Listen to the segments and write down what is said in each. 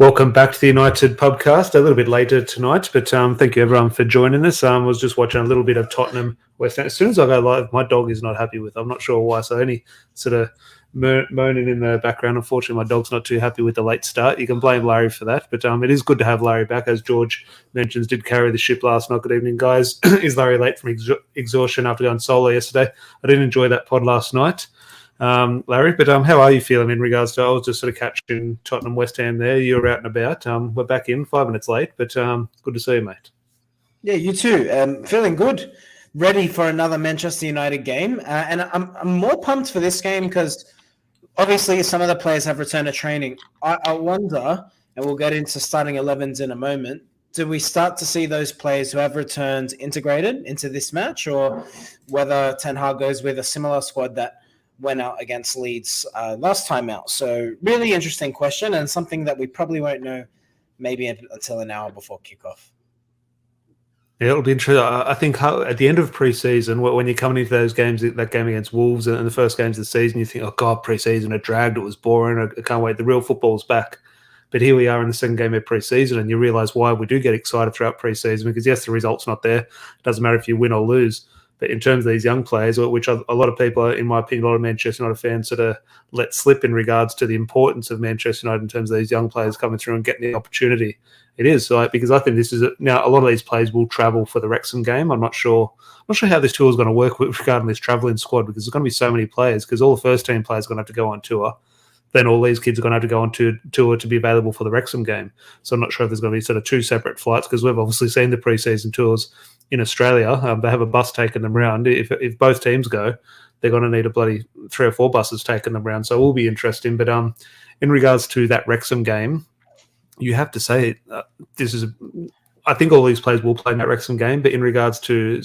Welcome back to the United podcast. A little bit later tonight, but thank you everyone for joining us. I was just watching a little bit of Tottenham West Ham. As soon as I go live, my dog is not happy with it. I'm not sure why, so any sort of moaning in the background. Unfortunately, my dog's not too happy with the late start. You can blame Larry for that, but it is good to have Larry back. As George mentions, did carry the ship last night. Good evening, guys. Is Larry late from exhaustion after going solo yesterday? I didn't enjoy that pod last night. Larry, but how are you feeling in regards to, I was just sort of catching Tottenham West Ham there. You were out and about. We're back in 5 minutes late, but good to see you, mate. Yeah, you too. Feeling good. Ready for another Manchester United game. And I'm more pumped for this game because obviously some of the players have returned to training. I wonder, and we'll get into starting 11s in a moment, do we start to see those players who have returned integrated into this match, or whether Ten Hag goes with a similar squad that went out against Leeds last time out? So really interesting question, and something that we probably won't know maybe until an hour before kickoff. Yeah, it'll be interesting. I think at the end of pre-season, when you're coming into those games, that game against Wolves and the first games of the season, you think, oh God, pre-season, it dragged, it was boring, I can't wait, the real football's back. But here we are in the second game of pre-season, and you realise why we do get excited throughout pre-season, because yes, the result's not there. It doesn't matter if you win or lose. But in terms of these young players, which a lot of people, in my opinion, a lot of Manchester United fans sort of let slip in regards to the importance of Manchester United in terms of these young players coming through and getting the opportunity. It is because I think this is now a lot of these players will travel for the Wrexham game. I'm not sure how this tour is going to work with regarding this travelling squad, because there's going to be so many players, because all the first team players are going to have to go on tour. Then all these kids are going to have to go on tour to be available for the Wrexham game. So I'm not sure if there's going to be sort of two separate flights, because we've obviously seen the pre-season tours in Australia. They have a bus taking them around. If both teams go, they're going to need a bloody 3 or 4 buses taking them around. So it will be interesting. But in regards to that Wrexham game, you have to say I think all these players will play in that Wrexham game. But in regards to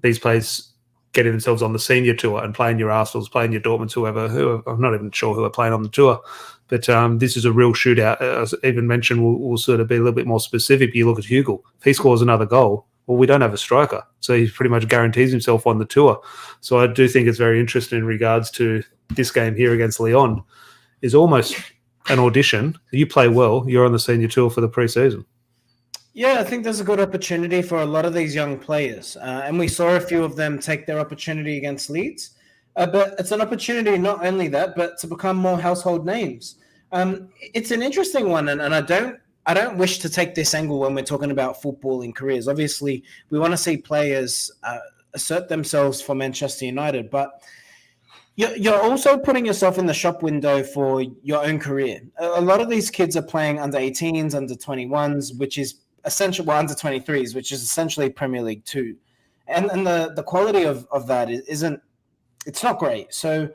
these players getting themselves on the senior tour and playing your Arsenals, playing your Dortmunds, who I'm not even sure who are playing on the tour. But this is a real shootout. As even mentioned, we'll sort of be a little bit more specific. You look at Hugel. If he scores another goal, well, we don't have a striker. So he pretty much guarantees himself on the tour. So I do think it's very interesting in regards to this game here against Lyon. Is almost an audition. You play well, you're on the senior tour for the pre-season. Yeah, I think there's a good opportunity for a lot of these young players. And we saw a few of them take their opportunity against Leeds. But it's an opportunity not only that, but to become more household names. It's an interesting one, and I don't wish to take this angle when we're talking about footballing careers. Obviously, we want to see players assert themselves for Manchester United, but you're also putting yourself in the shop window for your own career. A lot of these kids are playing under 18s, under 21s, which is essentially under 23s, which is essentially Premier League 2. And the quality of that it's not great. So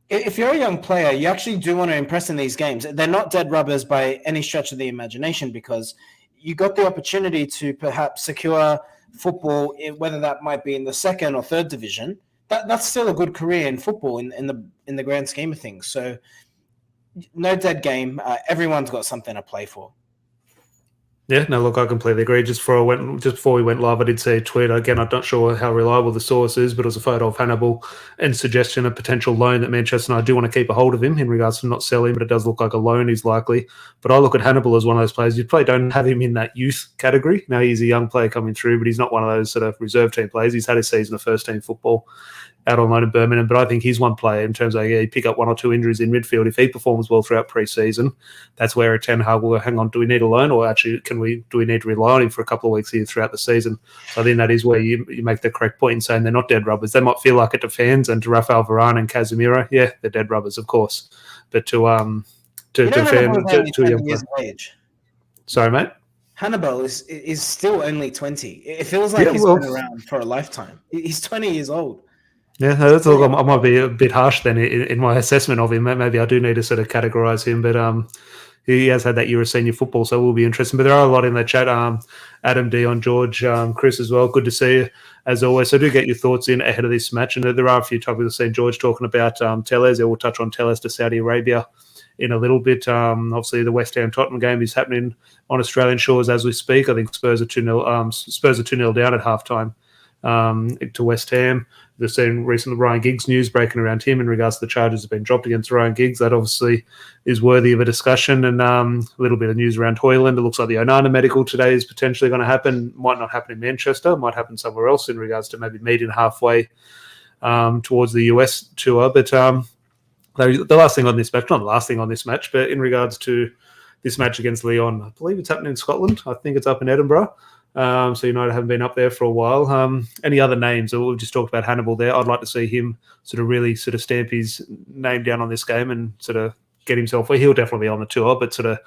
if you're a young player, you actually do want to impress in these games. They're not dead rubbers by any stretch of the imagination, because you got the opportunity to perhaps secure football, whether that might be in the second or third division. That's still a good career in football in the grand scheme of things. So no dead game. Everyone's got something to play for. Yeah, no, look, I completely agree. Just before we went live, I did see a tweet. Again, I'm not sure how reliable the source is, but it was a photo of Hannibal and suggestion of potential loan that Manchester United do want to keep a hold of him in regards to not selling, but it does look like a loan is likely. But I look at Hannibal as one of those players. You probably don't have him in that youth category. Now he's a young player coming through, but he's not one of those sort of reserve team players. He's had a season of first team football out on loan in Birmingham, but I think he's one player in terms of he pick up 1 or 2 injuries in midfield. If he performs well throughout pre-season, that's where a Ten Hag will hang on. Do we need a loan, or actually do we need to rely on him for a couple of weeks here throughout the season? So I think that is where you make the correct point in saying they're not dead rubbers. They might feel like it to fans and to Rafael Varane and Casemiro. Yeah, they're dead rubbers, of course. But to fans, to a young player. Age. Sorry, mate. Hannibal is still only 20. It feels like he's been around for a lifetime. He's 20 years old. Yeah, that's all. I might be a bit harsh then in my assessment of him. Maybe I do need to sort of categorise him, but he has had that year of senior football, so it will be interesting. But there are a lot in the chat. Adam, Dion, George, Chris as well. Good to see you, as always. So do get your thoughts in ahead of this match. And there are a few topics. I've seen George talking about Tellez. We'll touch on Tellez to Saudi Arabia in a little bit. Obviously, the West Ham Tottenham game is happening on Australian shores as we speak. I think Spurs are 2-0 down at halftime. to West Ham. We've seen recently Ryan Giggs news breaking around him in regards to the charges that have been dropped against Ryan Giggs. That obviously is worthy of a discussion. And a little bit of news around Hoyland. It looks like the ONANA medical today is potentially going to happen. Might not happen in Manchester. Might happen somewhere else in regards to maybe meeting halfway towards the US tour. But the last thing on this match, not the last thing on this match, but in regards to this match against Lyon, I believe it's happening in Scotland. I think it's up in Edinburgh. So United haven't been up there for a while. Any other names? We've just talked about Hannibal there. I'd like to see him sort of really sort of stamp his name down on this game and sort of get himself. Well, he'll definitely be on the tour, but sort of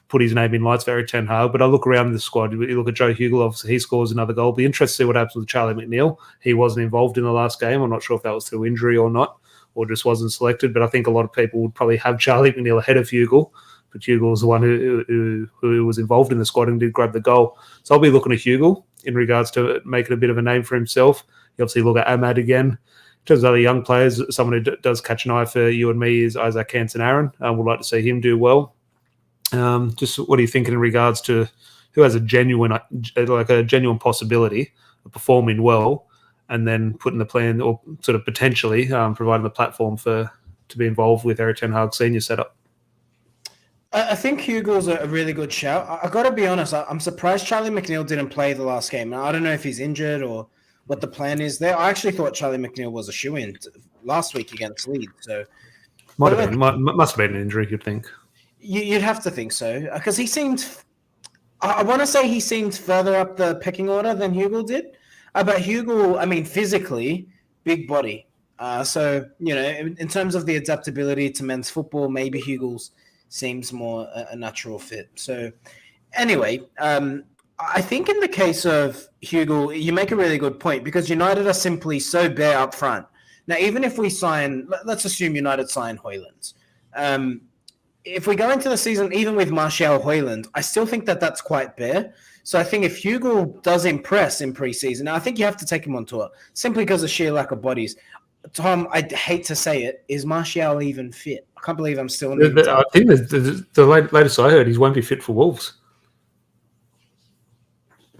put his name in lights for Eric Ten Hag. But I look around the squad. You look at Joe Hugel. Obviously, he scores another goal. Be interested to see what happens with Charlie McNeil. He wasn't involved in the last game. I'm not sure if that was through injury or not, or just wasn't selected. But I think a lot of people would probably have Charlie McNeil ahead of Hugel. But Hugel was the one who was involved in the squad and did grab the goal. So I'll be looking at Hugel in regards to making a bit of a name for himself. You obviously look at Ahmad again. In terms of other young players, someone who does catch an eye for you and me is Isaac Hansen-Aaron. We'd like to see him do well. Just what are you thinking in regards to who has a genuine possibility of performing well and then putting the plan or sort of potentially providing the platform to be involved with Eric Ten Hag's senior setup? I think Hugo's a really good shout. I got to be honest, I'm surprised Charlie McNeil didn't play the last game. I don't know if he's injured or what the plan is there. I actually thought Charlie McNeil was a shoo-in last week against Leeds. So must have been an injury, you'd think. You'd have to think so, because he seemed. I want to say he seemed further up the pecking order than Hugel did. But Hugel, I mean, physically, big body. So in terms of the adaptability to men's football, maybe Hugel's seems more a natural fit. So anyway, I think in the case of Hugel, you make a really good point, because United are simply so bare up front. Now, even if we sign, let's assume United sign Hoyland. If we go into the season, even with Martial Hoyland, I still think that that's quite bare. So I think if Hugel does impress in preseason, I think you have to take him on tour simply because of sheer lack of bodies. Tom, I hate to say it, is Martial even fit? I can't believe I'm still in I think the latest I heard, he won't be fit for Wolves.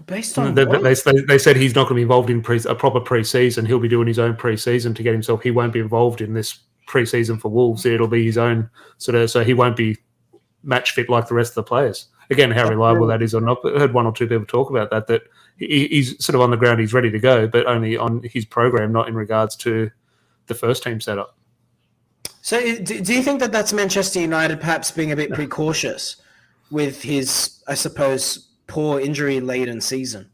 Based on they said he's not going to be involved in a proper pre-season. He'll be doing his own pre-season to get himself. He won't be involved in this pre-season for Wolves. It'll be his own sort of, so he won't be match fit like the rest of the players. Again, how reliable that is or not, but I heard one or two people talk about that he's sort of on the ground, he's ready to go, but only on his program, not in regards to the first team setup. So do you think that that's Manchester United perhaps being a bit precautious with his, I suppose, poor injury-laden season?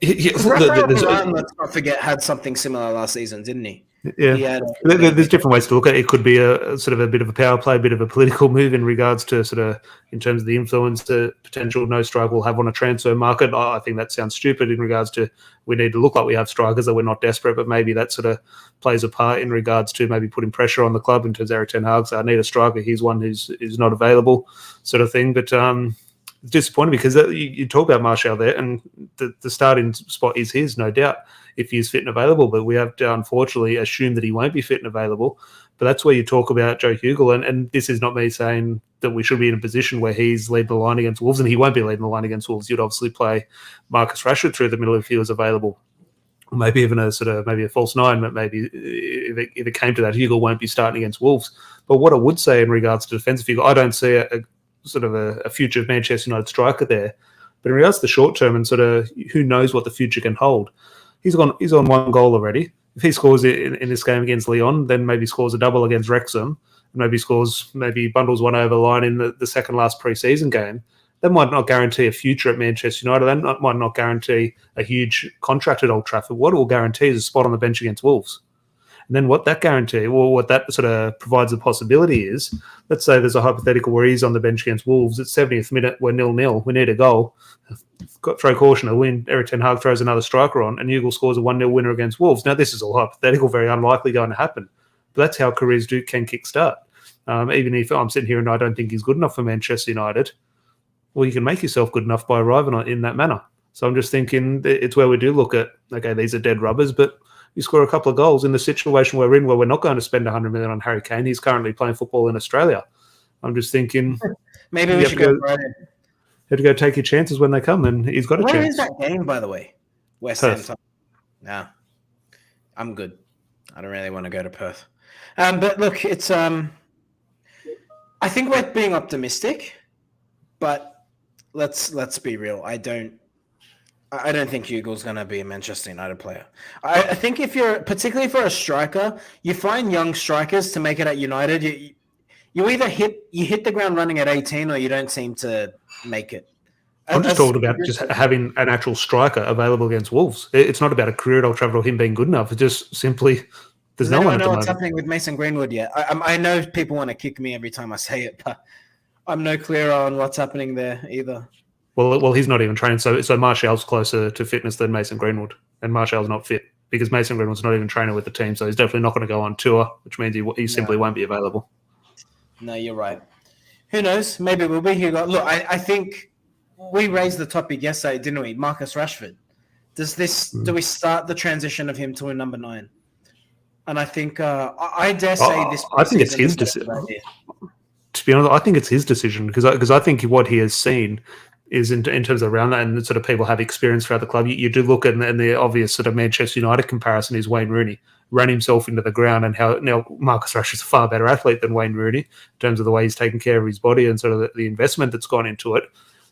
Let's not forget, had something similar last season, didn't he? Yeah, there's different ways to look at it. It could be a sort of a bit of a power play, a bit of a political move in regards to sort of in terms of the influence the potential no strike will have on a transfer market. I think that sounds stupid in regards to we need to look like we have strikers, that we're not desperate, but maybe that sort of plays a part in regards to maybe putting pressure on the club in terms of Eric Ten Hag. So I need a striker. He's one who's not available, sort of thing. But it's disappointing because you talk about Martial there, and the starting spot is his, no doubt, if he is fit and available. But we have to unfortunately assume that he won't be fit and available. But that's where you talk about Joe Hugel, and this is not me saying that we should be in a position where he's leading the line against Wolves, and he won't be leading the line against Wolves. You'd obviously play Marcus Rashford through the middle if he was available. Maybe even a sort of maybe a false nine, but maybe if it came to that, Hugel won't be starting against Wolves. But what I would say in regards to defensive Hugel, I don't see a future of Manchester United striker there. But in regards to the short term and sort of who knows what the future can hold, he's on one goal already. If he scores in this game against Lyon, then maybe scores a double against Wrexham, and maybe bundles one over the line in the second last pre-season game, that might not guarantee a future at Manchester United. That might not guarantee a huge contract at Old Trafford. What it will guarantee is a spot on the bench against Wolves. And then what that guarantee, or what that sort of provides a possibility is, let's say there's a hypothetical where he's on the bench against Wolves at 70th minute, we're 0-0, we need a goal, throw caution, a win, Eric Ten Hag throws another striker on, and Hugel scores a 1-0 winner against Wolves. Now, this is all hypothetical, very unlikely going to happen, but that's how careers can kickstart. Even if I'm sitting here and I don't think he's good enough for Manchester United, well, you can make yourself good enough by arriving in that manner. So I'm just thinking it's where we do look at, okay, these are dead rubbers, but you score a couple of goals in the situation we're in, where we're not going to spend 100 million on Harry Kane. He's currently playing football in Australia. I'm just thinking maybe we should go. have to go take your chances when they come, and he's got a Where chance. is that game, by the way? West Perth. Ham. No, I'm good. I don't really want to go to Perth. But look, it's I think we're being optimistic, but let's be real. I don't think Hugo's going to be a Manchester United player. I think if you're, particularly for a striker, you find young strikers to make it at United. You either hit the ground running at 18 or you don't seem to make it. I'm just talking about just having an actual striker available against Wolves. It's not about a career at Old Trafford or him being good enough. It's just simply there's no one at the moment. I don't know what's happening with Mason Greenwood yet. I know people want to kick me every time I say it, but I'm no clearer on what's happening there either. Well, he's not even trained. So Martial's closer to fitness than Mason Greenwood, and Martial's not fit because Mason Greenwood's not even training with the team. So he's definitely not going to go on tour, which means he simply won't be available. No, you're right. Who knows? Maybe we'll be here. Look, I think we raised the topic yesterday, didn't we? Marcus Rashford. Do we start the transition of him to a number 9? And I think I dare say this. I think it's his decision. To be honest, I think it's his decision because I think what he has seen is in terms of around that and sort of people have experience throughout the club. You do look at and the obvious sort of Manchester United comparison is Wayne Rooney ran himself into the ground, and how now Marcus Rashford's a far better athlete than Wayne Rooney in terms of the way he's taken care of his body and sort of the investment that's gone into it.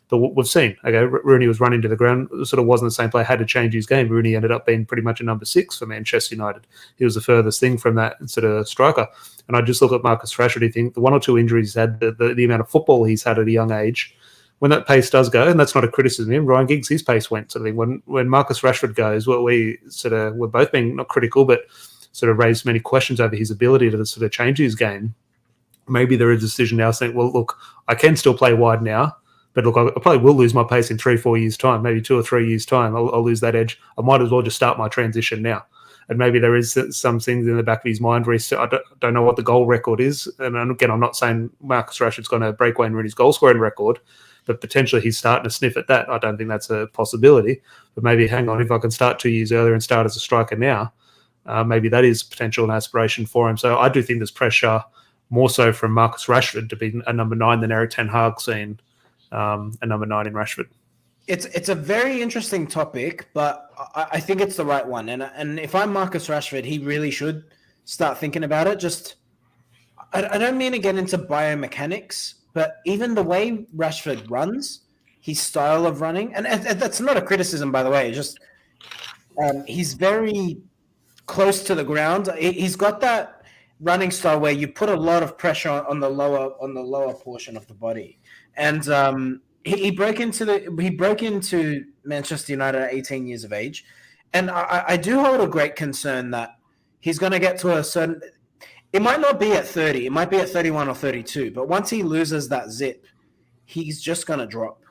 But what we've seen, okay, Rooney was running to the ground, sort of wasn't the same player, had to change his game. Rooney ended up being pretty much a number 6 for Manchester United. He was the furthest thing from that sort of striker. And I just look at Marcus Rashford, you think the 1 or 2 injuries he's had, the amount of football he's had at a young age, when that pace does go, and that's not a criticism of him, Ryan Giggs, his pace went. So when Marcus Rashford goes, we're both being not critical, but sort of raised many questions over his ability to sort of change his game. Maybe there is a decision now saying, well, look, I can still play wide now, but look, I probably will lose my pace in 3-4 years' time, maybe 2 or 3 years' time. I'll lose that edge. I might as well just start my transition now. And maybe there is some things in the back of his mind where I don't know what the goal record is. And again, I'm not saying Marcus Rashford's going to break Wayne Rooney's goal scoring record, but potentially he's starting to sniff at that. I don't think that's a possibility. But maybe, hang on, if I can start 2 years earlier and start as a striker now, maybe that is potential and aspiration for him. So I do think there's pressure more so from Marcus Rashford to be a number 9 than Erik ten Hag seeing a number 9 in Rashford. It's a very interesting topic, but I think it's the right one. And if I'm Marcus Rashford, he really should start thinking about it. Just, I don't mean to get into biomechanics, but even the way Rashford runs, his style of running, and that's not a criticism, by the way. It's just he's very close to the ground. He's got that running style where you put a lot of pressure on the lower portion of the body, and he broke into Manchester United at 18 years of age, and I do hold a great concern that he's going to get to a certain. It might not be at 30, it might be at 31 or 32, but once he loses that zip, he's just going to drop.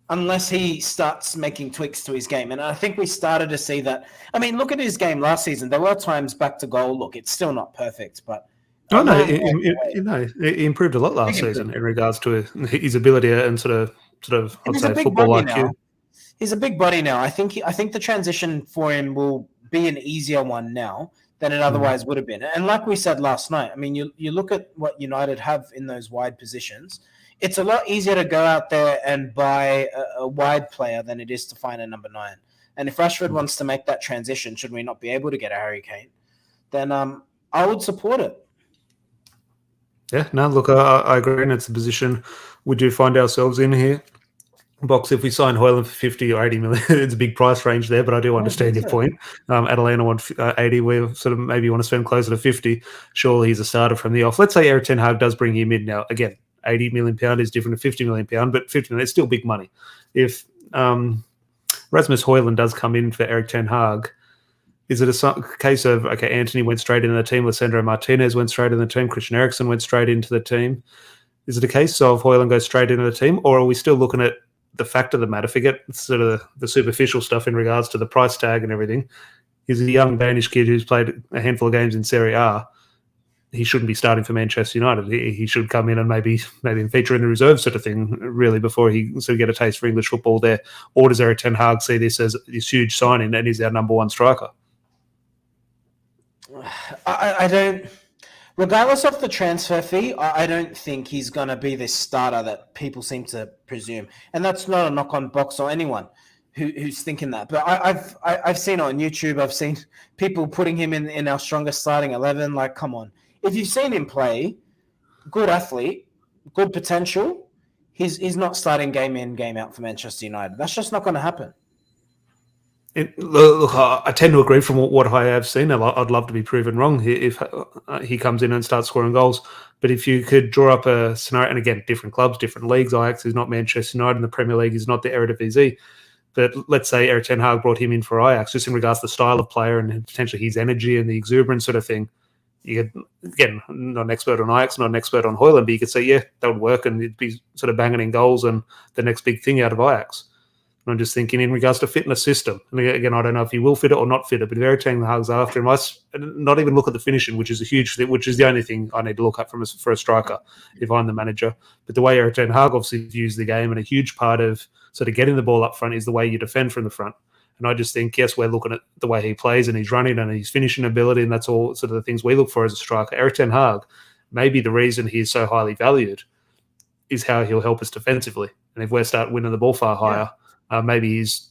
Unless he starts making tweaks to his game. And I think we started to see that. I mean, look at his game last season. There were times back to goal. Look, it's still not perfect, but... he improved a lot last season in regards to his ability and sort of I'd say, football IQ. He's a big body now. I think the transition for him will be an easier one now than it otherwise would have been. And like we said last night, I mean, you look at what United have in those wide positions. It's a lot easier to go out there and buy a wide player than it is to find a number 9. And if Rashford wants to make that transition, should we not be able to get a Harry Kane, then I would support it. Yeah, no, look, I agree, and it's a position we do find ourselves in here. Box, if we sign Højlund for 50 or 80 million, it's a big price range there, but I do understand your point. Atalanta want 80, we sort of maybe want to spend closer to 50. Surely he's a starter from the off. Let's say Erik ten Hag does bring him in now. Again, £80 million is different to £50 million, but 50 million is still big money. If Rasmus Højlund does come in for Erik ten Hag, is it a case of, okay, Anthony went straight into the team, Lisandro Martinez went straight in the team, Christian Eriksen went straight into the team? Is it a case of Højlund goes straight into the team, or are we still looking at the fact of the matter? Forget sort of the superficial stuff in regards to the price tag and everything. He's a young Danish kid who's played a handful of games in Serie A. He shouldn't be starting for Manchester United. He should come in and maybe feature in the reserve sort of thing, really, before he sort of get a taste for English football there. Or does Erik ten Hag see this as this huge signing and he's our number 1 striker? I don't. Regardless of the transfer fee, I don't think he's going to be this starter that people seem to presume. And that's not a knock on Box or anyone who's thinking that. But I've seen it on YouTube. I've seen people putting him in our strongest starting 11. Like, come on. If you've seen him play, good athlete, good potential, he's not starting game in, game out for Manchester United. That's just not going to happen. Look, I tend to agree from what I have seen. I'd love to be proven wrong if he comes in and starts scoring goals. But if you could draw up a scenario, and again, different clubs, different leagues. Ajax is not Manchester United, and the Premier League is not the Eredivisie. But let's say Erik ten Hag brought him in for Ajax, just in regards to the style of player and potentially his energy and the exuberance sort of thing. You could, again, not an expert on Ajax, not an expert on Højlund, but you could say, yeah, that would work, and it'd be sort of banging in goals and the next big thing out of Ajax. I'm just thinking in regards to fitness system. And again, I don't know if he will fit it or not fit it, but if Erik ten Hag's after him, I not even look at the finishing, which is a huge thing, which is the only thing I need to look at for a striker if I'm the manager. But the way Erik ten Hag obviously views the game, and a huge part of sort of getting the ball up front is the way you defend from the front. And I just think, yes, we're looking at the way he plays and he's running and his finishing ability, and that's all sort of the things we look for as a striker. Erik ten Hag, maybe the reason he is so highly valued is how he'll help us defensively. And if we start winning the ball far higher, maybe it's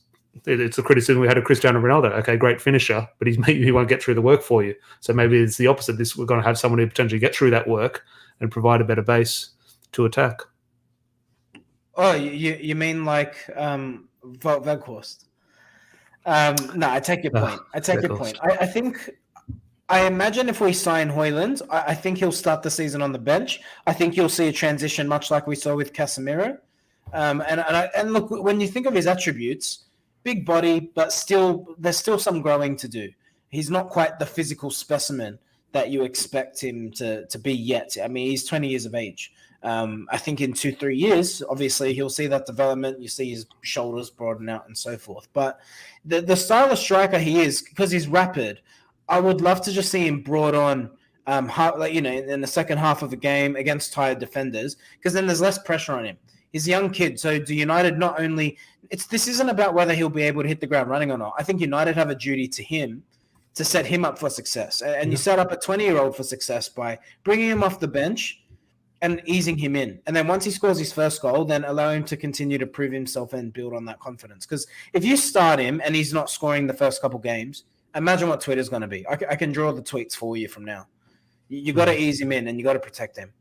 a criticism we had of Cristiano Ronaldo. Okay, great finisher, but he won't get through the work for you. So maybe it's the opposite. We're going to have someone who potentially get through that work and provide a better base to attack. Oh, you mean like Veghorst? No, I take your point. I imagine if we sign Højlund, I think he'll start the season on the bench. I think you'll see a transition much like we saw with Casemiro. And look, when you think of his attributes, big body, but there's still some growing to do. He's not quite the physical specimen that you expect him to be yet. I mean, he's 20 years of age. I think in 2-3 years, obviously, he'll see that development. You see his shoulders broaden out and so forth. But the style of striker he is, because he's rapid, I would love to just see him brought on in the second half of the game against tired defenders, because then there's less pressure on him. He's a young kid, so do United not only – this isn't about whether he'll be able to hit the ground running or not. I think United have a duty to him to set him up for success. And you set up a 20-year-old for success by bringing him off the bench and easing him in. And then once he scores his first goal, then allow him to continue to prove himself and build on that confidence. Because if you start him and he's not scoring the first couple games, imagine what Twitter's going to be. I can draw the tweets for you from now. You got to ease him in and you got to protect him.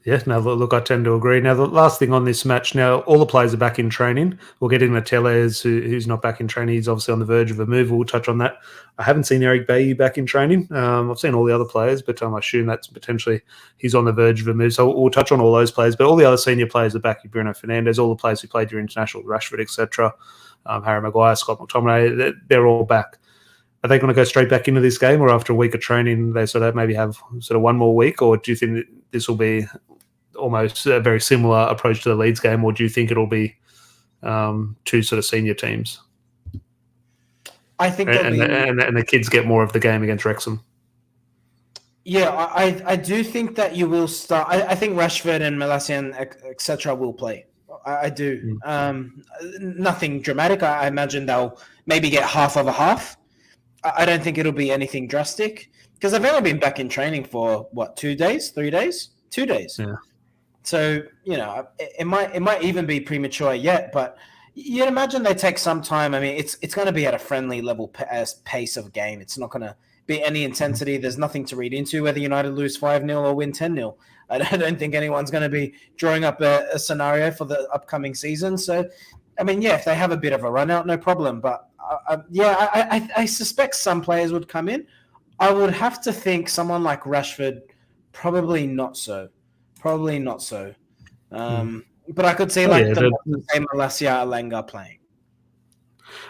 Yeah, no, look, I tend to agree. Now, the last thing on this match, now, all the players are back in training. We'll get into Tellez, who's not back in training. He's obviously on the verge of a move. We'll touch on that. I haven't seen Eric Bailly back in training. I've seen all the other players, but I assume that's potentially he's on the verge of a move. So we'll touch on all those players. But all the other senior players are back. Bruno Fernandes, all the players who played during international, Rashford, etc., Harry Maguire, Scott McTominay, they're all back. Are they going to go straight back into this game, or after a week of training, they sort of maybe have sort of one more week, or do you think that this will be almost a very similar approach to the Leeds game, or do you think it'll be two sort of senior teams? I think and the kids get more of the game against Wrexham. Yeah, I do think that you will start. I think Rashford and Malassian, etc., will play. I do. Nothing dramatic. I imagine they'll maybe get half of a half. I don't think it'll be anything drastic because they've only been back in training for, 2 days, 3 days? 2 days. Yeah. So, it might even be premature yet, but you'd imagine they take some time. I mean, it's going to be at a friendly level pace of game. It's not going to be any intensity. There's nothing to read into whether United lose 5-0 or win 10-0. I don't think anyone's going to be drawing up a scenario for the upcoming season. So, I mean, yeah, if they have a bit of a run out, no problem. But, I suspect some players would come in. I would have to think someone like Rashford, probably not so. But I could see the same Malacia Alanga playing.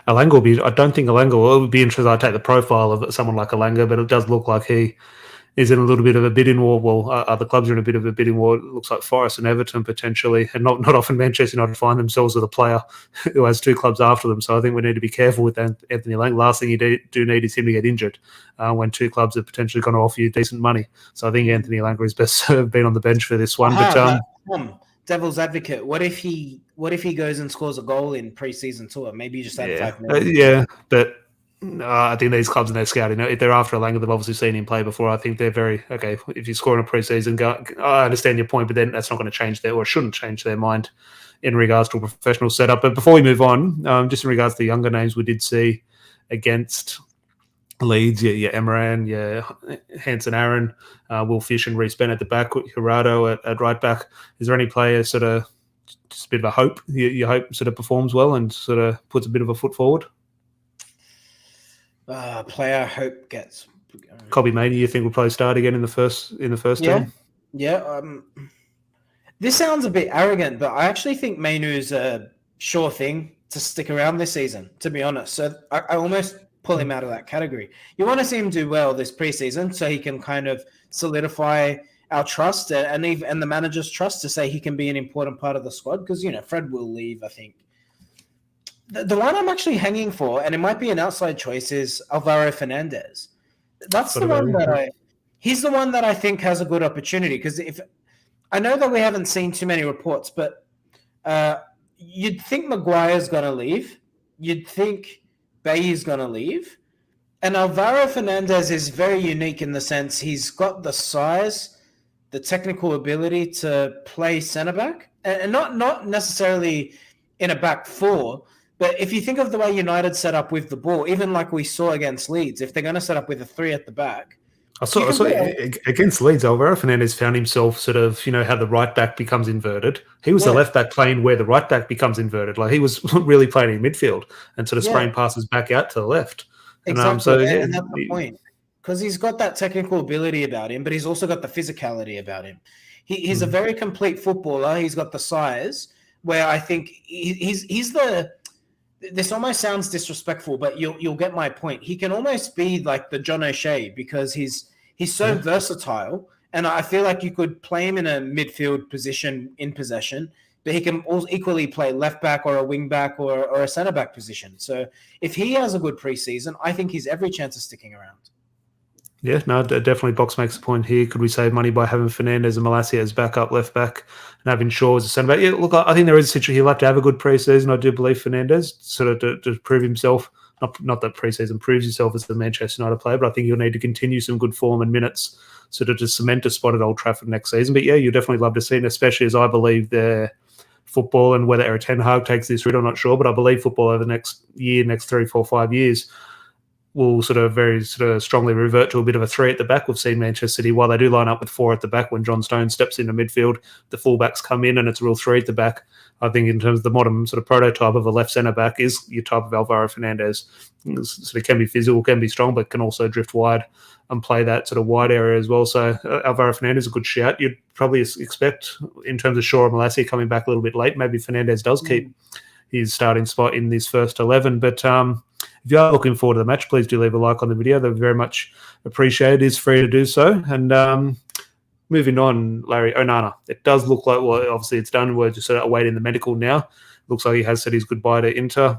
Alanga will be. I don't think Alanga will be interested. I take the profile of someone like Alanga, but it does look like he is in a little bit of a bidding war. Well, other clubs are in a bit of a bidding war. It looks like Forest and Everton potentially, and not often Manchester United find themselves with a player who has two clubs after them. So I think we need to be careful with Anthony Alanga. Last thing you do need is him to get injured when two clubs are potentially going to offer you decent money. So I think Anthony Alanga is best served being on the bench for this one. Devil's advocate. What if he goes and scores a goal in pre-season tour? Maybe you just had 5 minutes. Yeah, but I think these clubs and their scouting, if they're after Elanga, they've obviously seen him play before. I think they're very, okay, if you score in a preseason, I understand your point, but then that's not going to change or shouldn't change their mind in regards to a professional setup. But before we move on, just in regards to the younger names we did see against Leeds, your Emran, your Hanson Aaron, Will Fish and Reece Bent at the back, Gerardo at right back. Is there any player sort of just a bit of a hope, you hope sort of performs well and sort of puts a bit of a foot forward? Player hope gets Kobe Mainey, you think will probably start again in the first team? Yeah. This sounds a bit arrogant, but I actually think Mainu's a sure thing to stick around this season, to be honest. So I almost pull him out of that category. You want to see him do well this preseason so he can kind of solidify our trust and the manager's trust to say he can be an important part of the squad, because, Fred will leave, I think. The one I'm actually hanging for, and it might be an outside choice, is Alvaro Fernandez. That's the one he's the one that I think has a good opportunity, because I know that we haven't seen too many reports, but you'd think Maguire's going to leave. You'd think Bailly's going to leave. And Alvaro Fernandez is very unique in the sense he's got the size, the technical ability to play centre-back, and not necessarily in a back four. But if you think of the way United set up with the ball, even like we saw against Leeds, if they're going to set up with a 3 at the back. I saw against Leeds, Alvaro Fernandez found himself sort of, how the right back becomes inverted. He was the left back playing where the right back becomes inverted. Like he was really playing in midfield and sort of spraying passes back out to the left. Exactly. And that's the point. Because he's got that technical ability about him, but he's also got the physicality about him. He's a very complete footballer. He's got the size where I think he's the... This almost sounds disrespectful, but you'll get my point. He can almost be like the John O'Shea because he's so versatile, and I feel like you could play him in a midfield position in possession, but he can also equally play left back or a wing back or a centre back position. So if he has a good preseason, I think he's every chance of sticking around. Yeah, no, definitely. Box makes a point here. Could we save money by having Fernandez and Malacia as backup left back and having Shaw as a centre back? Yeah, look, I think there is a situation he'll have to have a good preseason. I do believe Fernandez sort of to prove himself. Not that preseason proves himself as the Manchester United player, but I think he'll need to continue some good form and minutes sort of to cement a spot at Old Trafford next season. But yeah, you'll definitely love to see it, especially as I believe their football, and whether Eric Ten Hag takes this route, I'm not sure, but I believe football over the next 3, 4, 5 years will very strongly revert to a bit of a 3 at the back. We've seen Manchester City, while they do line up with 4 at the back, when John Stones steps into midfield, the fullbacks come in and it's a real 3 at the back. I think in terms of the modern sort of prototype of a left centre-back is your type of Alvaro Fernandez. Sort of can be physical, can be strong, but can also drift wide and play that sort of wide area as well. So Alvaro Fernandez is a good shout. You'd probably expect, in terms of Shaw and Malacia coming back a little bit late, maybe Fernandez does keep his starting spot in this first 11. But if you are looking forward to the match, please do leave a like on the video. They're very much appreciated. It's free to do so. And moving on, Larry, Onana. It does look like, well, obviously it's done. We're just sort of awaiting the medical now. Looks like he has said his goodbye to Inter.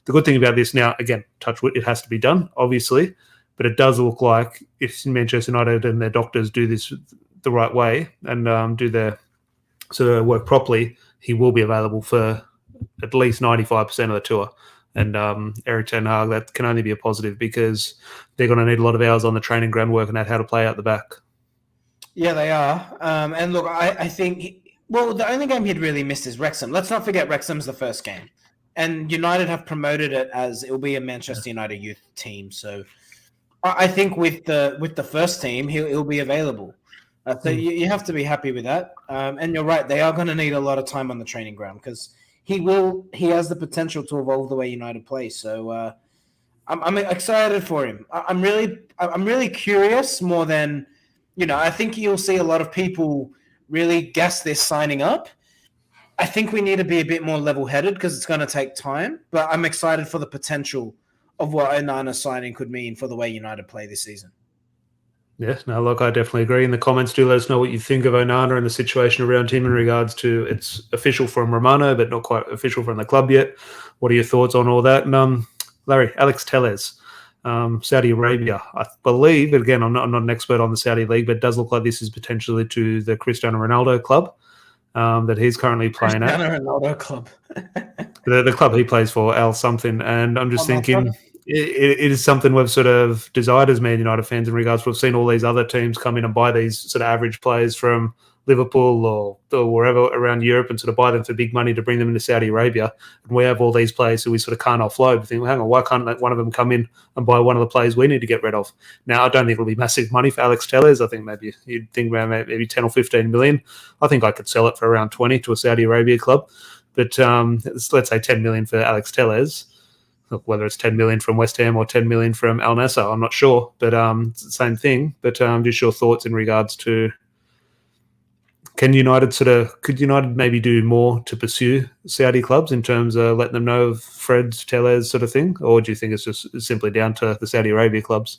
The good thing about this now, again, touch wood, it has to be done, obviously. But it does look like if Manchester United and their doctors do this the right way and do their sort of work properly, he will be available for at least 95% of the tour. And Eric Ten Hag, that can only be a positive because they're going to need a lot of hours on the training ground working out how to play out the back. Yeah, they are. And look, I think, the only game he'd really missed is Wrexham. Let's not forget Wrexham's the first game. And United have promoted it as it will be a Manchester United youth team. So I think with the first team, he'll be available. So you have to be happy with that. And you're right, they are going to need a lot of time on the training ground because he has the potential to evolve the way United play. So I'm excited for him. I'm really curious more than, I think you'll see a lot of people really guess this signing up. I think we need to be a bit more level-headed because it's going to take time, but I'm excited for the potential of what Onana signing could mean for the way United play this season. Yes, no, look, I definitely agree. In the comments, do let us know what you think of Onana and the situation around him in regards to it's official from Romano, but not quite official from the club yet. What are your thoughts on all that? And Larry, Alex Telles, Saudi Arabia, I believe, again, I'm not an expert on the Saudi league, but it does look like this is potentially to the Cristiano Ronaldo club that he's currently playing Cristiano Ronaldo club. the club he plays for, Al something. And I'm just thinking, it is something we've sort of desired as Man United fans in regards to we've seen all these other teams come in and buy these sort of average players from Liverpool or wherever around Europe and sort of buy them for big money to bring them into Saudi Arabia. And we have all these players who we sort of can't offload. We think, well, hang on, why can't one of them come in and buy one of the players we need to get rid of? Now, I don't think it'll be massive money for Alex Tellez. I think maybe you'd think around maybe 10 or 15 million. I think I could sell it for around 20 to a Saudi Arabia club. But let's say 10 million for Alex Tellez. Look, whether it's 10 million from West Ham or 10 million from Al Nassr, I'm not sure. But it's the same thing. But just your thoughts in regards to could United maybe do more to pursue Saudi clubs in terms of letting them know of Fred's, Tellez sort of thing? Or do you think it's just simply down to the Saudi Arabia clubs?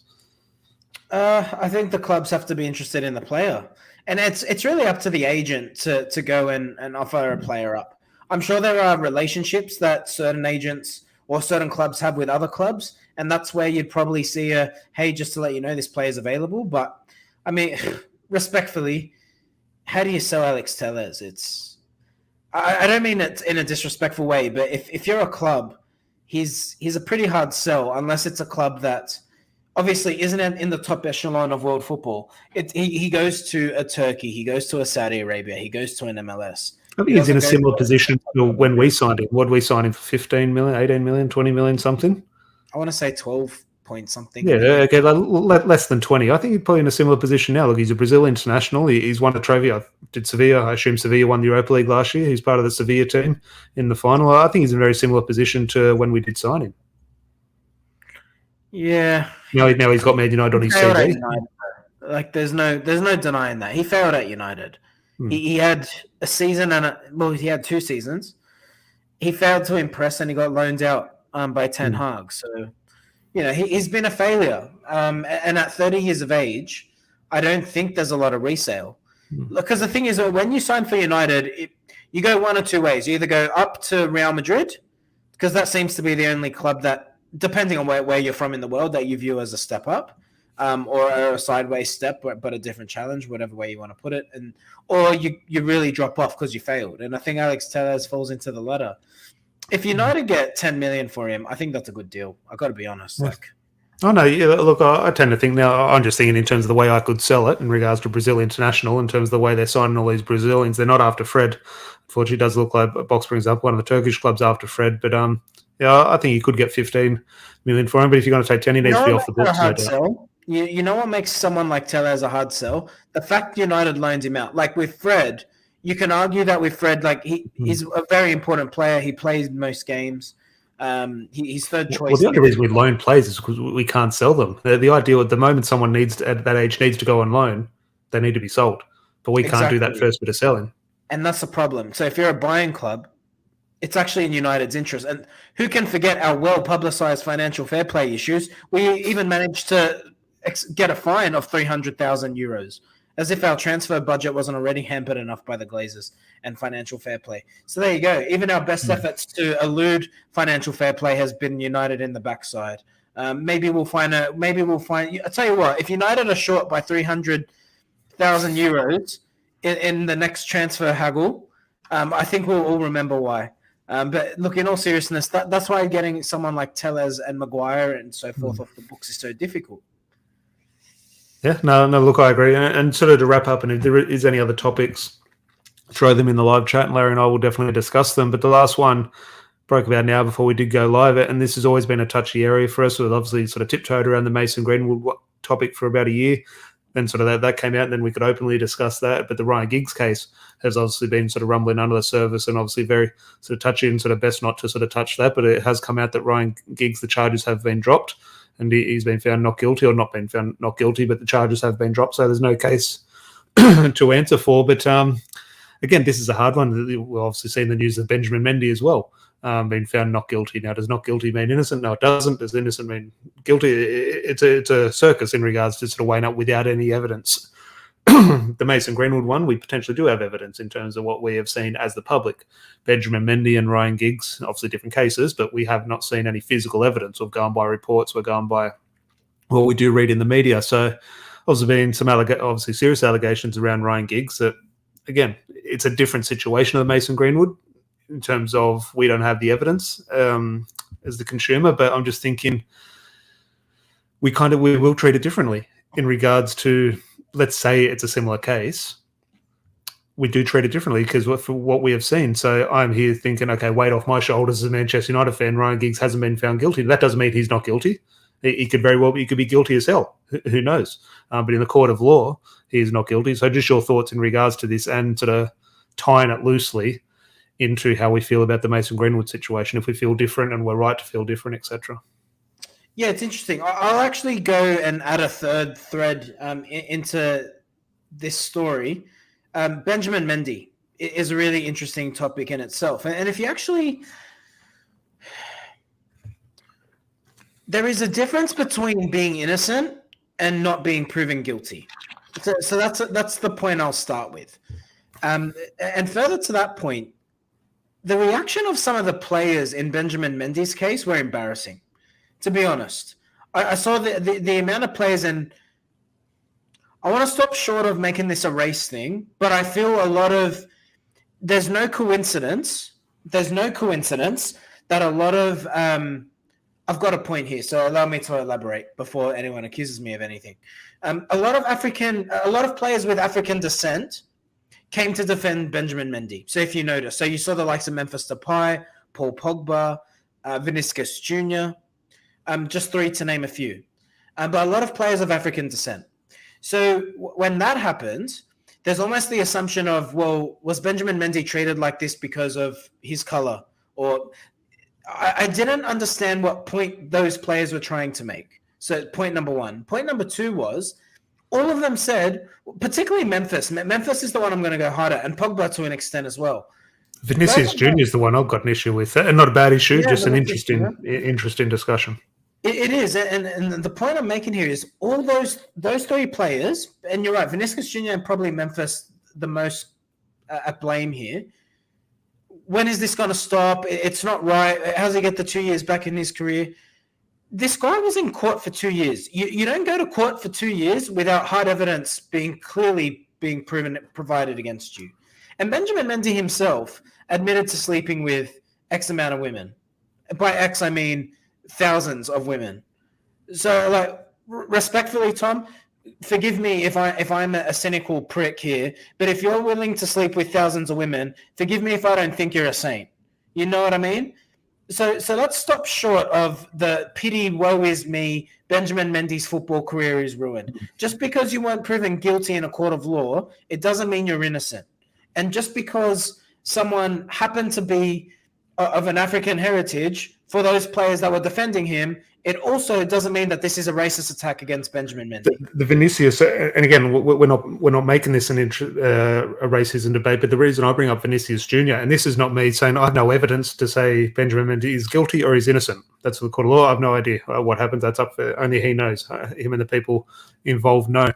I think the clubs have to be interested in the player. And it's really up to the agent to go and offer a player up. I'm sure there are relationships that certain agents or certain clubs have with other clubs, and that's where you'd probably see hey, just to let you know this player's available. But, I mean, respectfully, how do you sell Alex Tellez? I don't mean it in a disrespectful way, but if you're a club, he's a pretty hard sell unless it's a club that obviously isn't in the top echelon of world football. He goes to a Turkey, he goes to a Saudi Arabia, he goes to an MLS. I think he's in a similar position to when we signed him. What did we sign him for? 15 million, 18 million, 20 million, something? I want to say 12 point something. Yeah, okay, less than 20. I think he's probably in a similar position now. Look, he's a Brazil international. He's won a trophy. Did Sevilla? I assume Sevilla won the Europa League last year. He's part of the Sevilla team in the final. I think he's in a very similar position to when we did sign him. Yeah. Now he's got Man United on his CV. Like there's no denying that. He failed at United. He had a season he had 2 seasons. He failed to impress and he got loaned out by Ten Hag. So, he's been a failure. And at 30 years of age, I don't think there's a lot of resale. Because the thing is, when you sign for United, you go one or two ways. You either go up to Real Madrid, because that seems to be the only club that, depending on where you're from in the world, that you view as a step up. Or a sideways step, but a different challenge, whatever way you want to put it, or you really drop off because you failed. And I think Alex Tellez falls into the latter. If United get 10 million for him, I think that's a good deal. I got to be honest. Oh no, yeah. Look, I tend to think now. I'm just thinking in terms of the way I could sell it in regards to Brazil international. In terms of the way they're signing all these Brazilians, they're not after Fred. Unfortunately, it does look like Box brings up one of the Turkish clubs after Fred, but yeah, I think you could get 15 million for him. But if you're going to take 10, he needs to be off the books. No doubt. You know what makes someone like Tellez a hard sell? The fact United loaned him out. Like with Fred, you can argue that with Fred, like he's a very important player. He plays most games. He's third choice. Well, the only reason we loan players is because we can't sell them. The ideal at the moment, someone at that age needs to go on loan. They need to be sold, but we can't do that first bit of selling. And that's the problem. So if you're a buying club, it's actually in United's interest. And who can forget our well-publicized financial fair play issues? We even managed to get a fine of 300,000 euros, as if our transfer budget wasn't already hampered enough by the Glazers and financial fair play. So there you go. Even our best efforts to elude financial fair play has been United in the backside. Maybe we'll find. I tell you what, if United are short by 300,000 euros in the next transfer haggle, I think we'll all remember why. But look, in all seriousness, that's why getting someone like Tellez and Maguire and so forth off the books is so difficult. Yeah, no, look, I agree. And sort of to wrap up, and if there is any other topics, throw them in the live chat, and Larry and I will definitely discuss them. But the last one broke about now before we did go live, and this has always been a touchy area for us. We've obviously sort of tiptoed around the Mason Greenwood topic for about a year. Then sort of that came out, and then we could openly discuss that. But the Ryan Giggs case has obviously been sort of rumbling under the surface, and obviously very sort of touchy, and sort of best not to sort of touch that. But it has come out that Ryan Giggs, the charges have been dropped, and he's been found not guilty, or not been found not guilty, but the charges have been dropped. So there's no case to answer for. But again, this is a hard one. We've obviously seen the news of Benjamin Mendy as well, being found not guilty. Now, does not guilty mean innocent? No, it doesn't. Does innocent mean guilty? It's a circus in regards to sort of weighing up without any evidence. The Mason Greenwood one, we potentially do have evidence in terms of what we have seen as the public. Benjamin Mendy and Ryan Giggs, obviously different cases, but we have not seen any physical evidence. We've gone by reports. We're going by what we do read in the media. So also been some obviously serious allegations around Ryan Giggs that, again, it's a different situation of Mason Greenwood in terms of we don't have the evidence as the consumer. But I'm just thinking, we will treat it differently in regards to, let's say it's a similar case. We do treat it differently because for what we have seen. So I'm here thinking, okay, weight off my shoulders as a Manchester United fan. Ryan Giggs hasn't been found guilty. That doesn't mean he's not guilty. He could very well be, he could be guilty as hell. Who knows? But in the court of law, he is not guilty. So just your thoughts in regards to this and sort of tying it loosely into how we feel about the Mason Greenwood situation, if we feel different and we're right to feel different, etc. Yeah, it's interesting. I'll actually go and add a third thread into this story. Benjamin Mendy is a really interesting topic in itself. And if you actually... There is a difference between being innocent and not being proven guilty. So that's the point I'll start with. And further to that point, the reaction of some of the players in Benjamin Mendy's case were embarrassing, to be honest. I saw the amount of players, and I want to stop short of making this a race thing, but I feel a lot of there's no coincidence that a lot of I've got a point here, so allow me to elaborate before anyone accuses me of anything. A lot of players with African descent came to defend Benjamin Mendy. So if you notice, so you saw the likes of Memphis Depay, Paul Pogba, Vinicius Jr., just three to name a few. But a lot of players of African descent. So when that happened, there's almost the assumption of, well, was Benjamin Mendy treated like this because of his color? Or I didn't understand what point those players were trying to make. So point number one. Point number two was, all of them said, particularly Memphis. Memphis is the one I'm going to go harder, and Pogba to an extent as well. Vinicius Jr. is the one I've got an issue with, and not a bad issue, just an interesting discussion. It is, and the point I'm making here is all those three players, and you're right, Vinicius Jr. and probably Memphis the most at blame here. When is this going to stop? It's not right. How does he get the 2 years back in his career? This guy was in court for 2 years. You don't go to court for 2 years without hard evidence being provided against you. And Benjamin Mendy himself admitted to sleeping with X amount of women. By X, I mean thousands of women. So, like, respectfully, Tom, forgive me if I'm a cynical prick here, but if you're willing to sleep with thousands of women, forgive me if I don't think you're a saint. You know what I mean? So let's stop short of the pity, woe is me, Benjamin Mendy's football career is ruined. Just because you weren't proven guilty in a court of law, it doesn't mean you're innocent. And just because someone happened to be of an African heritage, for those players that were defending him, it also doesn't mean that this is a racist attack against Benjamin Mendy. The Vinicius, and again, we're not making this a racism debate, but the reason I bring up Vinicius Jr., and this is not me saying I have no evidence to say Benjamin Mendy is guilty or he's innocent. That's the court of law. I have no idea what happens. That's up for only he knows. Him and the people involved know.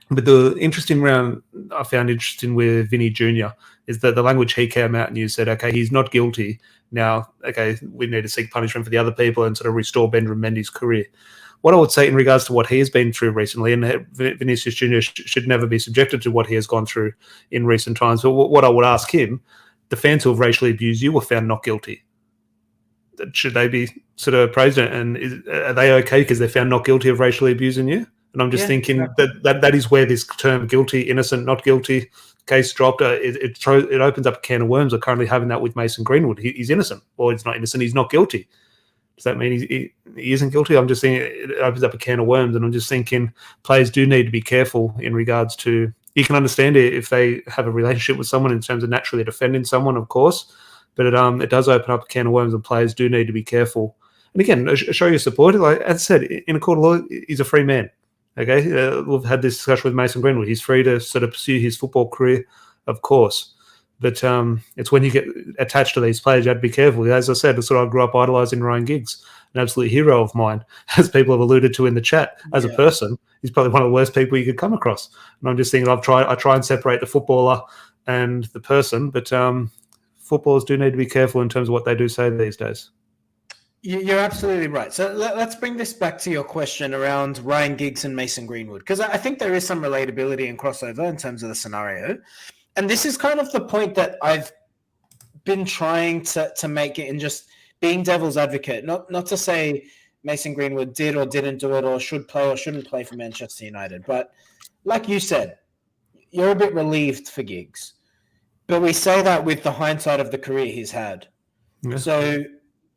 But the interesting round I found interesting with Vinny Jr. is that the language he came out and you said, okay, he's not guilty. Now, okay, we need to seek punishment for the other people and sort of restore Benjamin Mendy's career. What I would say in regards to what he has been through recently, and Vinicius Jr. should never be subjected to what he has gone through in recent times, but what I would ask him, the fans who have racially abused you were found not guilty. Should they be sort of praised, and are they okay because they're found not guilty of racially abusing you? And I'm just thinking that is where this term guilty, innocent, not guilty case dropped. It opens up a can of worms. We're currently having that with Mason Greenwood. He's innocent. Or he's not innocent. He's not guilty. Does that mean he isn't guilty? I'm just saying it opens up a can of worms. And I'm just thinking players do need to be careful in regards to, you can understand it if they have a relationship with someone in terms of naturally defending someone, of course. But it does open up a can of worms, and players do need to be careful. And again, show your support. Like as I said, in a court of law, he's a free man. Okay, we've had this discussion with Mason Greenwood. He's free to sort of pursue his football career, of course. But it's when you get attached to these players, you have to be careful. As I said, that's what I grew up idolising Ryan Giggs, an absolute hero of mine, as people have alluded to in the chat. As a person, he's probably one of the worst people you could come across. And I'm just thinking, I try and separate the footballer and the person, but footballers do need to be careful in terms of what they do say these days. You're absolutely right. So let's bring this back to your question around Ryan Giggs and Mason Greenwood, because I think there is some relatability and crossover in terms of the scenario. And this is kind of the point that I've been trying to make it in just being devil's advocate, not to say Mason Greenwood did or didn't do it, or should play or shouldn't play for Manchester United. But like you said, you're a bit relieved for Giggs. But we say that with the hindsight of the career he's had. Yeah. So,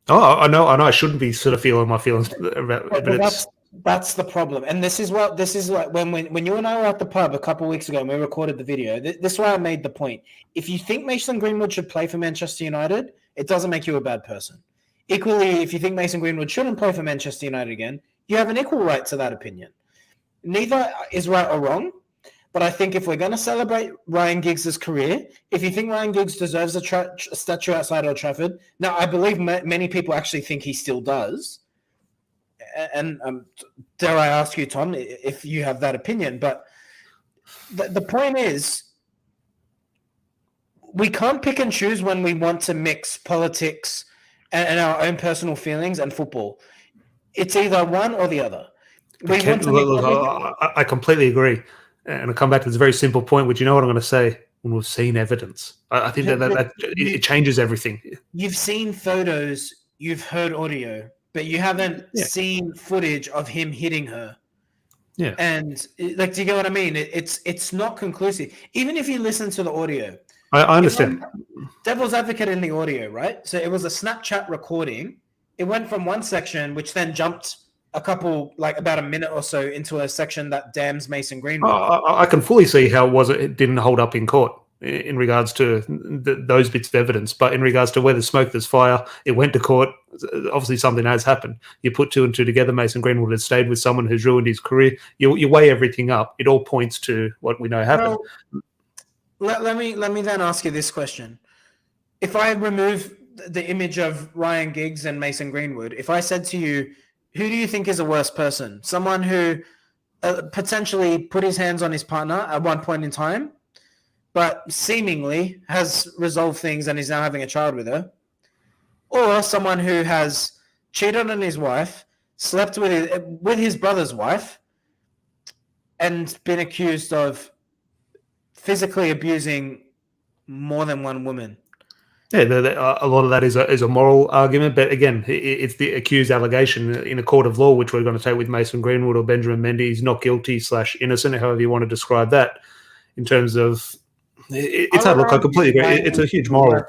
I know. I shouldn't be sort of feeling my feelings about, but that's the problem. And this is like when you and I were at the pub a couple of weeks ago and we recorded the video. This is why I made the point. If you think Mason Greenwood should play for Manchester United, it doesn't make you a bad person. Equally, if you think Mason Greenwood shouldn't play for Manchester United again, you have an equal right to that opinion. Neither is right or wrong. But I think if we're going to celebrate Ryan Giggs' career, if you think Ryan Giggs deserves a statue outside Old Trafford, now I believe many people actually think he still does. And dare I ask you, Tom, if you have that opinion. But the point is, we can't pick and choose when we want to mix politics and our own personal feelings and football. It's either one or the other. I completely agree. And I'll come back to this very simple point, which you know what I'm going to say, when we've seen evidence. I think that it changes everything. You've seen photos, you've heard audio, but you haven't seen footage of him hitting her. Yeah. And like, do you get what I mean? It's not conclusive. Even if you listen to the audio. I understand. Devil's advocate in the audio, right? So it was a Snapchat recording. It went from one section, which then jumped about a minute or so into a section that damns Mason Greenwood. I can fully see how it didn't hold up in court in regards to those bits of evidence, but in regards to where there's smoke, there's fire. It went to court. Obviously, something has happened. You put two and two together. Mason Greenwood has stayed with someone who's ruined his career. You weigh everything up. It all points to what we know happened. Well, let me then ask you this question: if I remove the image of Ryan Giggs and Mason Greenwood, if I said to you, who do you think is a worse person? Someone who potentially put his hands on his partner at one point in time, but seemingly has resolved things and is now having a child with her, or someone who has cheated on his wife, slept with his brother's wife, and been accused of physically abusing more than one woman? Yeah, a lot of that is a moral argument, but again, it's the accused allegation in a court of law, which we're going to take with Mason Greenwood or Benjamin Mendy. He's not guilty / innocent, however you want to describe that. In terms of, it's hard. Look, I completely agree. It's a huge moral.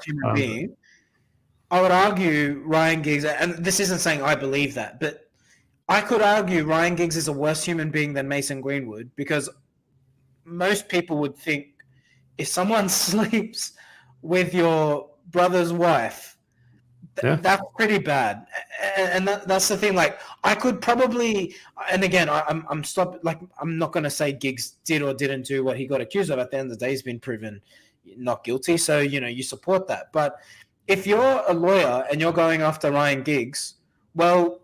I would argue Ryan Giggs, and this isn't saying I believe that, but I could argue Ryan Giggs is a worse human being than Mason Greenwood, because most people would think if someone sleeps with your brother's wife, that's pretty bad. And that's the thing. Like, I could probably, and again, I'm not going to say Giggs did or didn't do what he got accused of. At the end of the day, he's been proven not guilty. So, you support that. But if you're a lawyer and you're going after Ryan Giggs, well,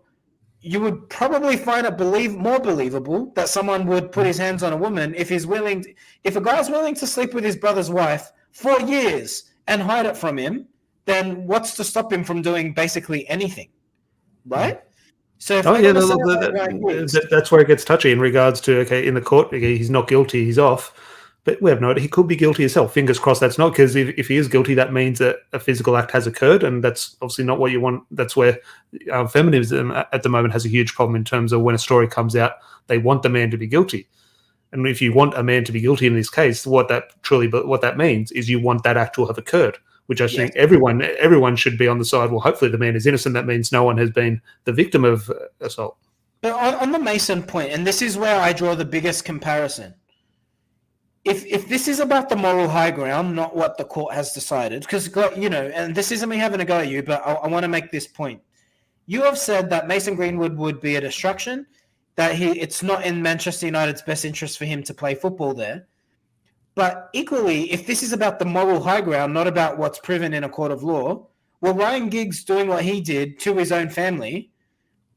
you would probably find it more believable that someone would put his hands on a woman if a guy's willing to sleep with his brother's wife for years and hide it from him, then what's to stop him from doing basically anything, right? So that's where it gets touchy in regards to, in the court, he's not guilty, he's off. But we have no idea. He could be guilty himself. Fingers crossed that's not, because if he is guilty, that means that a physical act has occurred, and that's obviously not what you want. That's where feminism at the moment has a huge problem in terms of when a story comes out, they want the man to be guilty. And if you want a man to be guilty in this case, what that means is you want that act to have occurred, which I think everyone should be on the side. Well, hopefully the man is innocent. That means no one has been the victim of assault. But on the Mason point, and this is where I draw the biggest comparison. If this is about the moral high ground, not what the court has decided, because, and this isn't me having a go at you, but I want to make this point. You have said that Mason Greenwood would be a distraction, that it's not in Manchester United's best interest for him to play football there. But equally, if this is about the moral high ground, not about what's proven in a court of law, well, Ryan Giggs doing what he did to his own family,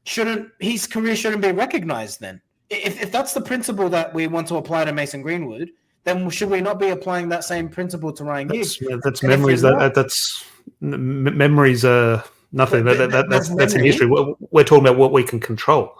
his career shouldn't be recognised then. If that's the principle that we want to apply to Mason Greenwood, then should we not be applying that same principle to Ryan Giggs? That's memories. That's memories are nothing. That's in history. We're talking about what we can control.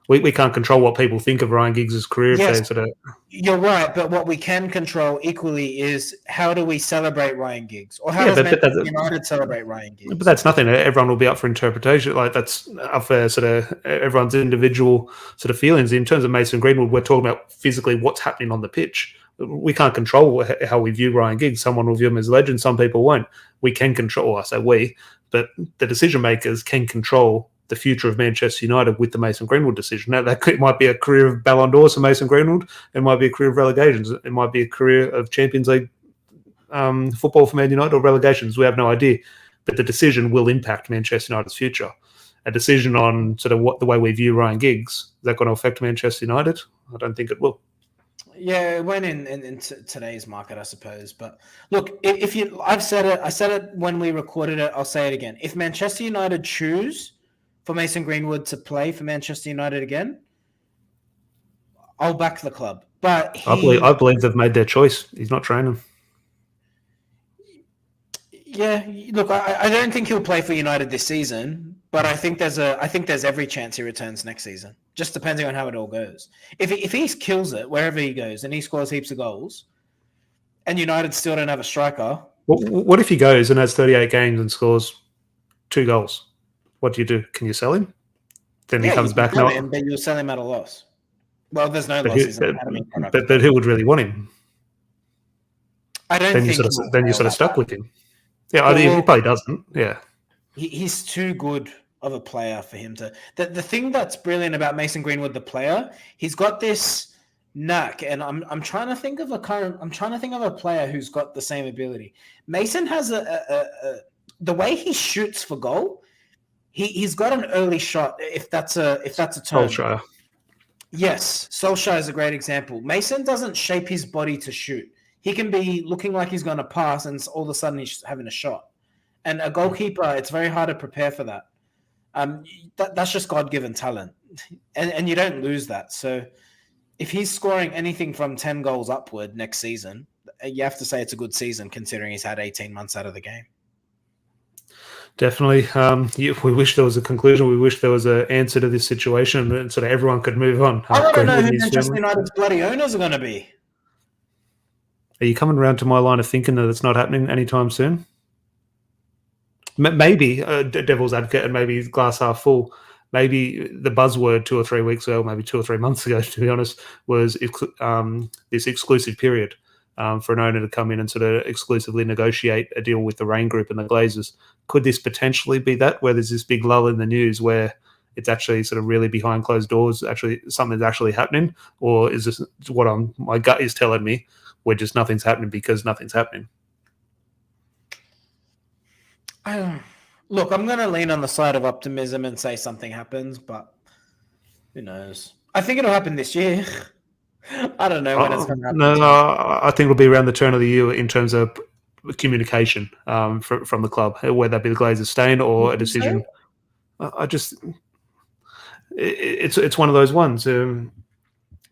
We can't control what people think of Ryan Giggs' career if Yes, they sort of. you're right. But what we can control equally is how do we celebrate Ryan Giggs, or how Yeah, does but Manchester United celebrate Ryan Giggs? that's nothing. Everyone will be up for interpretation. Like that's up for sort of everyone's individual sort of feelings. In terms of Mason Greenwood, we're talking about physically what's happening on the pitch. We can't control how we view Ryan Giggs. Someone will view him as a legend. Some people won't. We can control. I say we, but the decision makers can control the future of Manchester United with the Mason Greenwood decision. Now, it might be a career of Ballon d'Ors for Mason Greenwood. It might be a career of relegations. It might be a career of Champions League football for Man United or relegations. We have no idea. But the decision will impact Manchester United's future. A decision on sort of what the way we view Ryan Giggs, is that going to affect Manchester United? I don't think it will. Yeah, it went in today's market, I suppose. But look, if you, I've said it. I said it when we recorded it. I'll say it again. If Manchester United choose for Mason Greenwood to play for Manchester United again, I'll back the club. But I believe they've made their choice. He's not training. Yeah, look, I don't think he'll play for United this season, but I think there's every chance he returns next season. Just depending on how it all goes. If he kills it wherever he goes and he scores heaps of goals, and United still don't have a striker. What if he goes and has 38 games and scores 2 goals? What do you do? Can you sell him? Then he comes back now. But you'll sell him at a loss. Well, there's no loss. But who would really want him? I don't think. Then you're sort of stuck with him. Yeah, he probably doesn't. Yeah, he's too good of a player for him to. The thing that's brilliant about Mason Greenwood, the player, he's got this knack, and I'm trying to think of a player who's got the same ability. Mason has the way he shoots for goal. He's got an early shot. If that's a term. Solskjaer. Yes, Solskjaer is a great example. Mason doesn't shape his body to shoot. He can be looking like he's going to pass, and all of a sudden he's having a shot. And a goalkeeper, it's very hard to prepare for that. That's just God-given talent, and you don't lose that. So if he's scoring anything from 10 goals upward next season, you have to say it's a good season considering he's had 18 months out of the game. Definitely. We wish there was a conclusion. We wish there was an answer to this situation, and sort of everyone could move on. I want to know who Manchester United's bloody owners are going to be. Are you coming around to my line of thinking that it's not happening anytime soon? Maybe devil's advocate and maybe glass half full. Maybe the buzzword 2 or 3 weeks ago, maybe 2 or 3 months ago, to be honest, was this exclusive period for an owner to come in and sort of exclusively negotiate a deal with the Rain Group and the Glazers. Could this potentially be that, where there's this big lull in the news where it's actually sort of really behind closed doors, actually something's actually happening? Or is this what my gut is telling me, where just nothing's happening because nothing's happening? Look, I'm going to lean on the side of optimism and say something happens, but who knows? I think it'll happen this year. I don't know when it's going to happen. No, I think it'll be around the turn of the year in terms of communication from the club, whether that be the Glazers staying or a decision. It's one of those ones.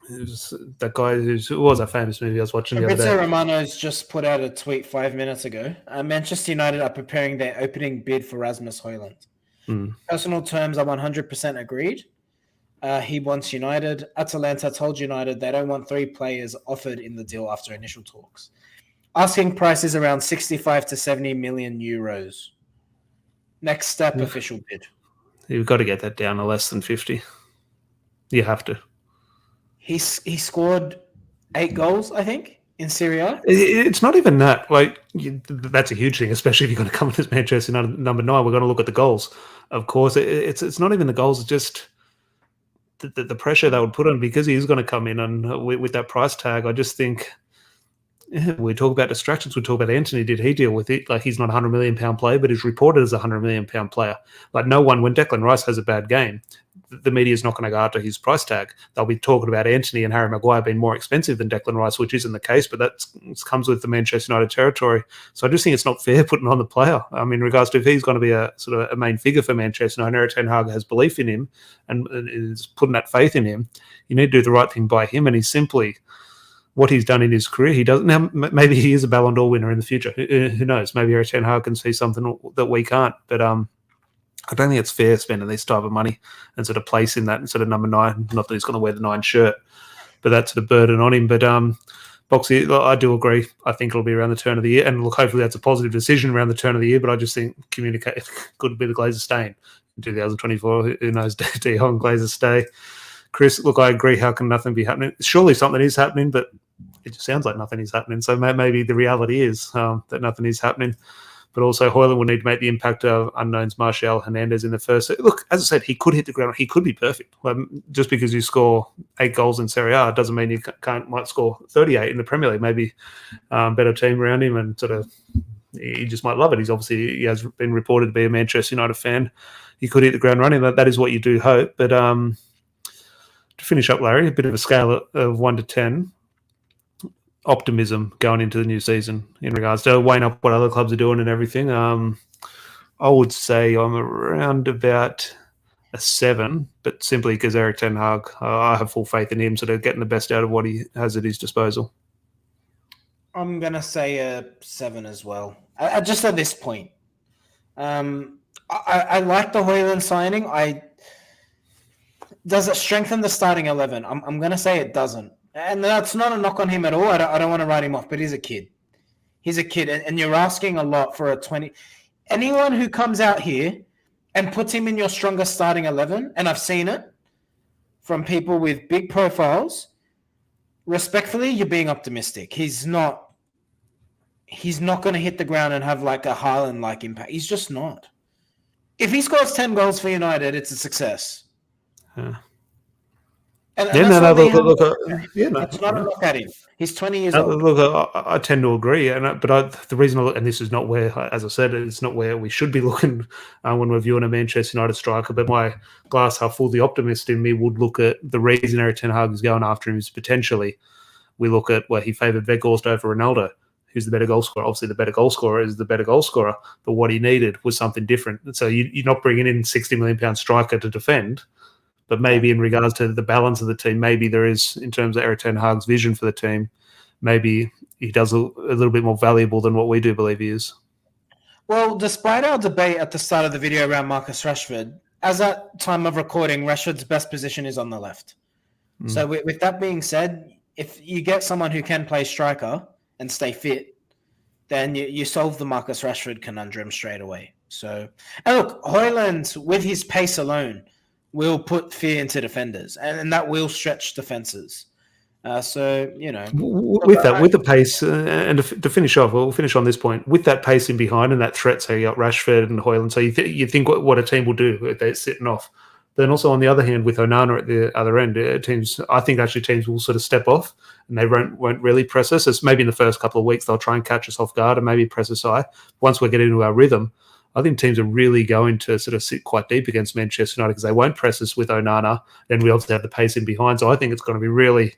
That guy who was a famous movie I was watching the other day. Fabrizio Romano's just put out a tweet 5 minutes ago. Manchester United are preparing their opening bid for Rasmus Højlund. Personal terms are 100% agreed. He wants United. Atalanta told United they don't want 3 players offered in the deal after initial talks. Asking price is around 65 to 70 million euros. Next step, official bid. You've got to get that down to less than 50. You have to. He scored 8 goals, I think, in Serie A. It's not even that. That's a huge thing, especially if you're going to come with Manchester United number 9. We're going to look at the goals. Of course, it's not even the goals. It's just the pressure they would put on, because he's going to come in and with that price tag. I just think we talk about distractions. We talk about Anthony. Did he deal with it? Like, he's not a £100 million player, but he's reported as a £100 million player. Like, no one, when Declan Rice has a bad game, the media is not going to go after his price tag. They'll be talking about Anthony and Harry Maguire being more expensive than Declan Rice, which isn't the case, but that comes with the Manchester United territory. So I just think it's not fair putting on the player. I mean, in regards to if he's going to be a sort of a main figure for Manchester United, Erik ten Hag has belief in him and is putting that faith in him. You need to do the right thing by him, and he's simply what he's done in his career. He doesn't. Now, maybe he is a Ballon d'Or winner in the future. Who knows? Maybe Erik ten Hag can see something that we can't. But I don't think it's fair spending this type of money and sort of placing that instead of number 9. Not that he's going to wear the 9 shirt, but that sort of burden on him. But Boxy, I do agree. I think it'll be around the turn of the year, and look, hopefully that's a positive decision around the turn of the year. But I just think communicate could be the Glazers staying in 2024. Who knows? De Jong, Glazers stay. Chris, look, I agree. How can nothing be happening? Surely something is happening, but it just sounds like nothing is happening. So maybe the reality is that nothing is happening. But also, Hoyland will need to make the impact of unknowns Martial Hernandez in the first. Look, as I said, he could hit the ground. He could be perfect. Just because you score 8 goals in Serie A doesn't mean you might score 38 in the Premier League. Maybe better team around him, and sort of he just might love it. He has been reported to be a Manchester United fan. He could hit the ground running. That is what you do hope. But to finish up, Larry, a bit of a scale of 1 to 10. Optimism going into the new season in regards to weighing up what other clubs are doing and everything. I would say I'm around about a 7, but simply because Erik ten Hag, I have full faith in him sort of getting the best out of what he has at his disposal. I'm going to say a 7 as well. Just at this point. I like the Hoyland signing. Does it strengthen the starting 11? I'm going to say it doesn't. And that's not a knock on him at all. I don't want to write him off, but he's a kid. He's a kid, and you're asking a lot for a 20. Anyone who comes out here and puts him in your strongest starting 11, and I've seen it from people with big profiles, respectfully, you're being optimistic. He's not going to hit the ground and have like a Haaland-like impact. He's just not. If he scores 10 goals for United, it's a success. Yeah. And it's not a look at him. He's 20 years old. Look, I tend to agree, the reason I look, and this is not where, as I said, it's not where we should be looking when we're viewing a Manchester United striker. But my glass half full, the optimist in me would look at the reason Erik ten Hag is going after him is potentially we look at where he favoured Weghorst over Ronaldo, who's the better goal scorer. Obviously, the better goal scorer is the better goal scorer, but what he needed was something different. So you're not bringing in £60 million striker to defend. But maybe in regards to the balance of the team, maybe there is, in terms of Erik ten Hag's vision for the team, maybe he does a little bit more valuable than what we do believe he is. Well, despite our debate at the start of the video around Marcus Rashford, as at time of recording, Rashford's best position is on the left. So with that being said, if you get someone who can play striker and stay fit, then you solve the Marcus Rashford conundrum straight away. So, and look, Hoyland, with his pace alone, will put fear into defenders, and that will stretch defenses. With the pace, and to finish off, we'll finish on this point. With that pace in behind and that threat, so you got Rashford and Hoyland, so you think what a team will do if they're sitting off. Then also on the other hand, with ONANA at the other end, teams will sort of step off and they won't really press us. It's maybe in the first couple of weeks they'll try and catch us off guard and maybe press us high. Once we get into our rhythm, I think teams are really going to sort of sit quite deep against Manchester United because they won't press us with ONANA. Then we also have the pace in behind. So I think it's going to be really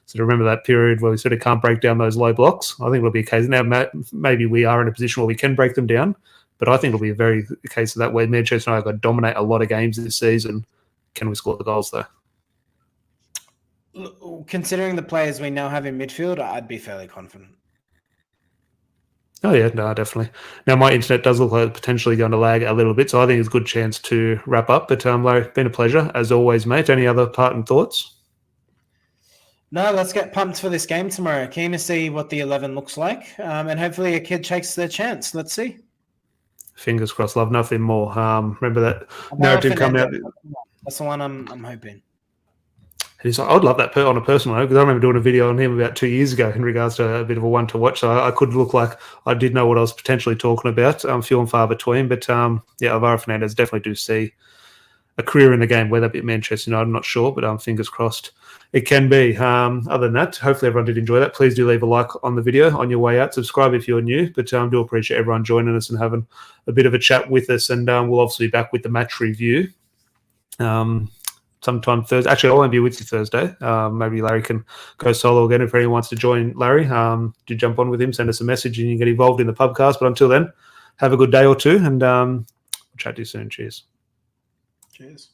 sort of remember that period where we sort of can't break down those low blocks. I think it'll be a case. Now, maybe we are in a position where we can break them down, but I think it'll be a very case of that where Manchester United got to dominate a lot of games this season. Can we score the goals, though? Considering the players we now have in midfield, I'd be fairly confident. Oh, yeah, no, definitely. Now, my internet does look like it's potentially going to lag a little bit, so I think it's a good chance to wrap up. But, Larry, it's been a pleasure, as always, mate. Any other parting thoughts? No, let's get pumped for this game tomorrow. Keen to see what the 11 looks like, and hopefully a kid takes their chance. Let's see. Fingers crossed, love, nothing more. Remember that narrative coming out. That's the one I'm hoping. I would love that on a personal note because I remember doing a video on him about 2 years ago in regards to a bit of a one to watch. So I could look like I did know what I was potentially talking about. Few and far between, but Alvaro Fernandez definitely do see a career in the game. Whether it be Manchester United, I'm not sure, but fingers crossed it can be. Other than that, hopefully everyone did enjoy that. Please do leave a like on the video on your way out. Subscribe if you're new, but do appreciate everyone joining us and having a bit of a chat with us. And we'll obviously be back with the match review. Sometime Thursday. Actually, I won't be with you Thursday. Maybe Larry can go solo again if anyone wants to join Larry. Do jump on with him, send us a message, and you can get involved in the podcast. But until then, have a good day or two, and we'll chat to you soon. Cheers. Cheers.